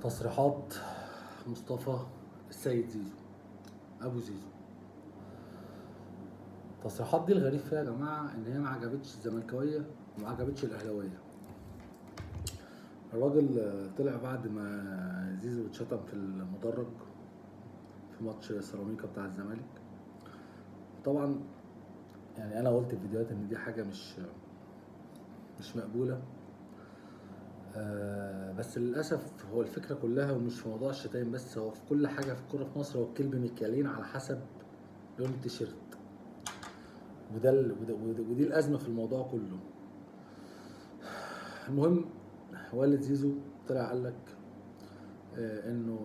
تصريحات مصطفى السيد زيزو ابو زيزو. التصريحات دي الغريب فيها يا جماعه ان هي ما عجبتش الزملكاويه وما عجبتش الاهلاويه. الراجل طلع بعد ما زيزو اتشتم في المدرج في ماتش سيراميكا بتاع الزمالك. طبعا يعني انا قلت في فيديوهات ان دي حاجه مش مقبوله. بس للاسف هو الفكره كلها ومش في موضوع الشتايم بس، هو في كل حاجه في الكوره في مصر هو الكلب مكيالين على حسب لون التيشيرت. ودي الازمه في الموضوع كله. المهم والد زيزو طلع قال لك انه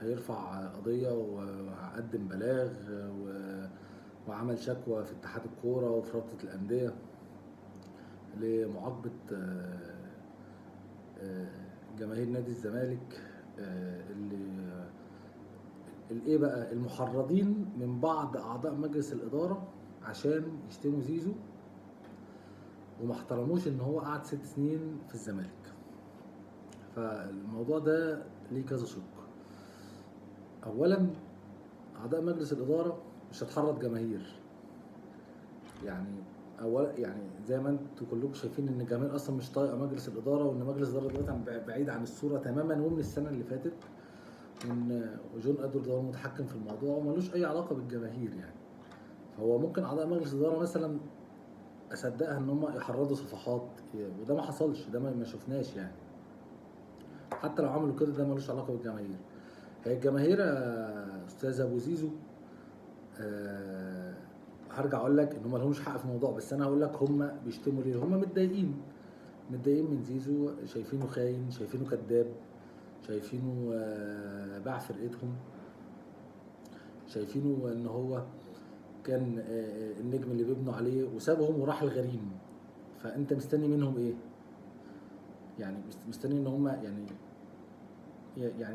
هيرفع قضيه وهقدم بلاغ وعمل شكوى في اتحاد الكوره وفي رابطه الانديه لمعاقبه جماهير نادي الزمالك اللي الايه بقى المحرضين من بعض اعضاء مجلس الاداره عشان يشتموا زيزو وما احترموش ان هو قعد 6 سنين في الزمالك. فالموضوع ده ليه كذا شق. اولا اعضاء مجلس الاداره مش هتحرض جماهير، يعني اولا يعني زي ما انتوا كلكم شايفين ان الجماهير اصلا مش طايقه مجلس الاداره، وان مجلس الاداره دلوقتي بعيد عن الصوره تماما ومن السنه اللي فاتت، وان جون ادوارد هو المتحكم في الموضوع وملوش اي علاقه بالجماهير يعني. فهو ممكن اعضاء مجلس الاداره مثلا اصدقها ان هم يحرضوا صفحات، وده ما حصلش، ده ما شفناش يعني. حتى لو عملوا كده ده ملوش علاقه بالجماهير. هي الجماهير يا استاذ ابو زيزو هرجع اقول لك ان هم لهمش حق في الموضوع، بس انا هقول لك هم بيشتموا ليه. هم متضايقين من زيزو، شايفينه خاين، شايفينه كذاب، شايفينه باع فرقتهم، شايفينه ان هو كان النجم اللي بيبنوا عليه وسابهم وراح الغريم. فانت مستني منهم ايه؟ يعني مستني ان هم يعني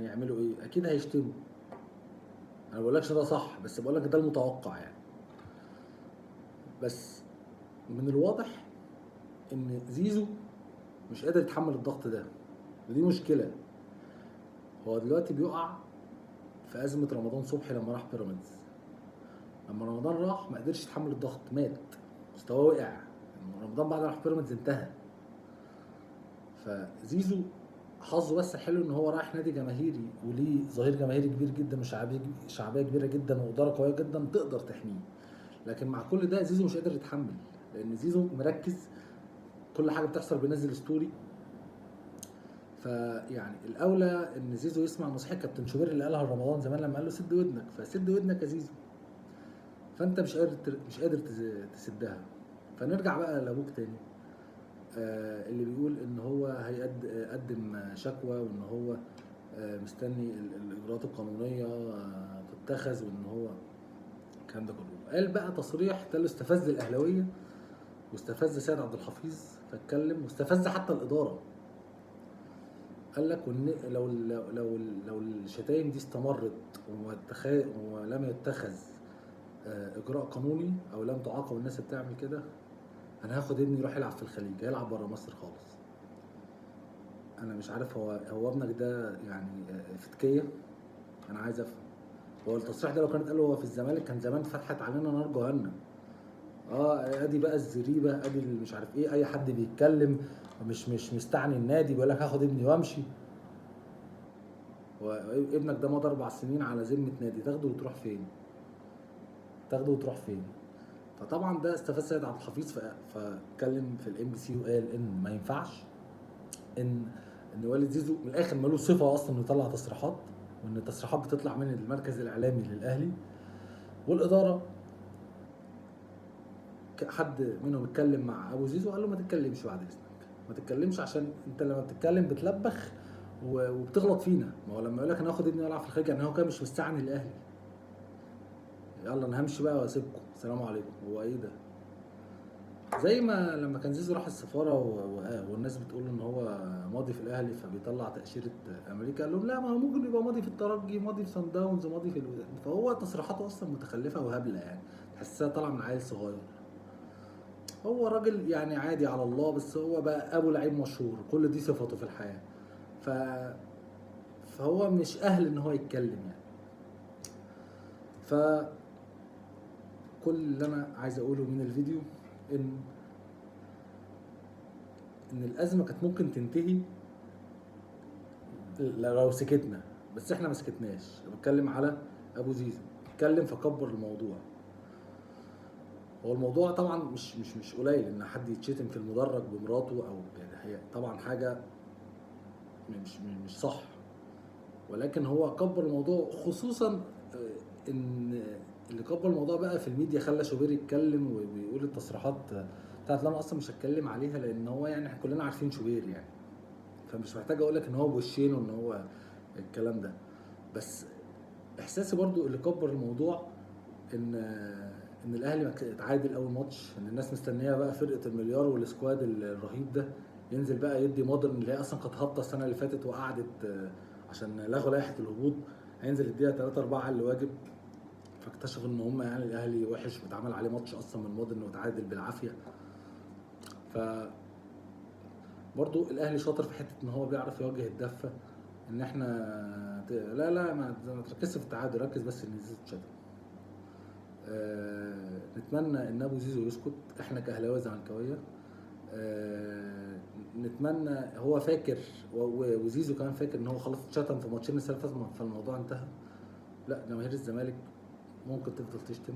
يعملوا ايه؟ اكيد هيشتموا. انا ما بقولكش ده صح، بس بقول لك ده المتوقع يعني. بس من الواضح ان زيزو مش قادر يتحمل الضغط ده، ودي مشكله. هو دلوقتي بيقع في ازمه رمضان صبحي لما راح بيراميدز. لما رمضان راح ما قدرش يتحمل الضغط، مات، مستواه وقع. رمضان بعد ما راح بيراميدز انتهى. فزيزو حظه بس حلو ان هو رايح نادي جماهيري وليه ظهير جماهيري كبير جدا وشعبيه كبيره جدا واداره قويه جدا تقدر تحميه. لكن مع كل ده زيزو مش قادر يتحمل، لان زيزو مركز، كل حاجه بتحصل بينزل ستوري. فيعني الاولى ان زيزو يسمع نصيحه كابتن شوبير اللي قالها رمضان زمان لما قال له سد ودنك، فسد ودنك يا زيزو. فانت مش قادر تسدها. فنرجع بقى لابوك تاني، اللي بيقول ان هو هيقدم شكوى وان هو مستني الاجراءات القانونيه تتخذ، وان هو الكلام ده كله. قال بقى تصريح ده اللي استفز الاهلاويه واستفز سيد عبد الحفيظ، فاتكلم واستفز حتى الاداره. قال لك لو الشتايم دي استمرت ولم يتخذ اجراء قانوني او لم تعاقب الناس اللي بتعمل كده، انا هاخد ابني يروح يلعب في الخليج، هيلعب بره مصر خالص. انا مش عارف هو ابنك ده يعني فتكيه؟ انا عايز افهم. هو التصريح ده لو كانت قاله هو في الزمالك كان زمان فتحت علينا نار جهنم. ادي بقى الزريبه، ادي اللي مش عارف ايه، اي حد بيتكلم مش مستعني النادي بيقول لك هاخد ابني وامشي. وابنك ده مضى 4 سنين على ذمه نادي، تاخده وتروح فين؟ تاخده وتروح فين؟ فطبعا ده استفاد سيد عبد الحفيظ، فاتكلم في الام بي سي وقال ان ما ينفعش ان والد زيزو من الاخر ملوش صفه اصلا انه يطلع تصريحات، وان التصريحات بتطلع من المركز الاعلامي للاهلي والاداره. حد منهم اتكلم مع ابو زيزو وقال له ما تتكلمش بعد اذنك، ما تتكلمش عشان انت لما بتتكلم بتلبخ وبتغلط فينا. ما هو لما يقول لك انا هاخد ابني والعب في الخارج يعني هو كان مش مستعني الاهلي. يلا انا همشي بقى واسيبكم، السلام عليكم. هو ايه ده؟ زي ما لما كان زيزو راح السفاره والناس بتقول ان هو ماضي في الاهلي فبيطلع تاشيره امريكا، قال لهم لا، ما هو ممكن يبقى ماضي في الترجي، ماضي في سان داونز، ماضي في الوداد. فهو تصريحاته اصلا متخلفه وهبله، يعني تحسها طالعه من عيل صغير. هو راجل يعني عادي على الله، بس هو بقى ابو لعيب مشهور، كل دي صفته في الحياه. ف فهو مش اهل ان هو يتكلم يعني. ف كل اللي انا عايز اقوله من الفيديو ان الازمه كانت ممكن تنتهي لو سكتنا، بس احنا ما سكتناش. بتكلم على ابو زيزو، اتكلم فكبر الموضوع. هو الموضوع طبعا مش قليل ان حد يتشتم في المدرج بمراته، او يعني هي طبعا حاجه مش صح، ولكن هو كبر الموضوع. خصوصا ان اللي كبر الموضوع بقى في الميديا خلى شوبير يتكلم ويقول التصريحات بتاعت اللي انا اصلا مش هتكلم عليها، لان هو يعني احنا كلنا عارفين شوبير يعني، فمش محتاج اقول لك ان هو بوشين وان هو الكلام ده. بس احساسي برضو اللي كبر الموضوع ان الاهلي اتعادل اول ماتش، ان الناس مستنيه بقى فرقه المليار والسكواد الرهيب ده ينزل بقى يدي مودرن اللي هي اصلا كانت هابطه السنه اللي فاتت وقعدت عشان لغوا لائحه الهبوط، هينزل يديها 3 4 على الواجب. فاكتشفوا ان هم يعني الاهلي وحش واتعمل عليه ماتش اصلا من مودرن واتعادل بالعافيه. ف برضو الاهلي شاطر في حته ان هو بيعرف يواجه الدفه، ان احنا لا ما تركزش في التعادل، ركز بس ان زيزو اتشتم. نتمنى ان ابو زيزو يسكت، احنا كاهلاويه زملكاويه نتمنى. هو فاكر وزيزو كمان فاكر ان هو خلاص اتشتم في ماتشين السنه اللي فاتت فالموضوع انتهى. لا، جماهير الزمالك ممكن تفضل تشتم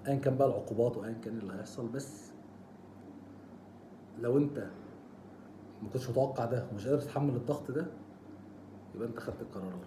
ايا كان بقى العقوبات وايا كان اللي هيحصل، بس لو انت ما كنتش متوقع ده ومش قادر تتحمل الضغط ده، يبقى انت خدت القرار الغلط.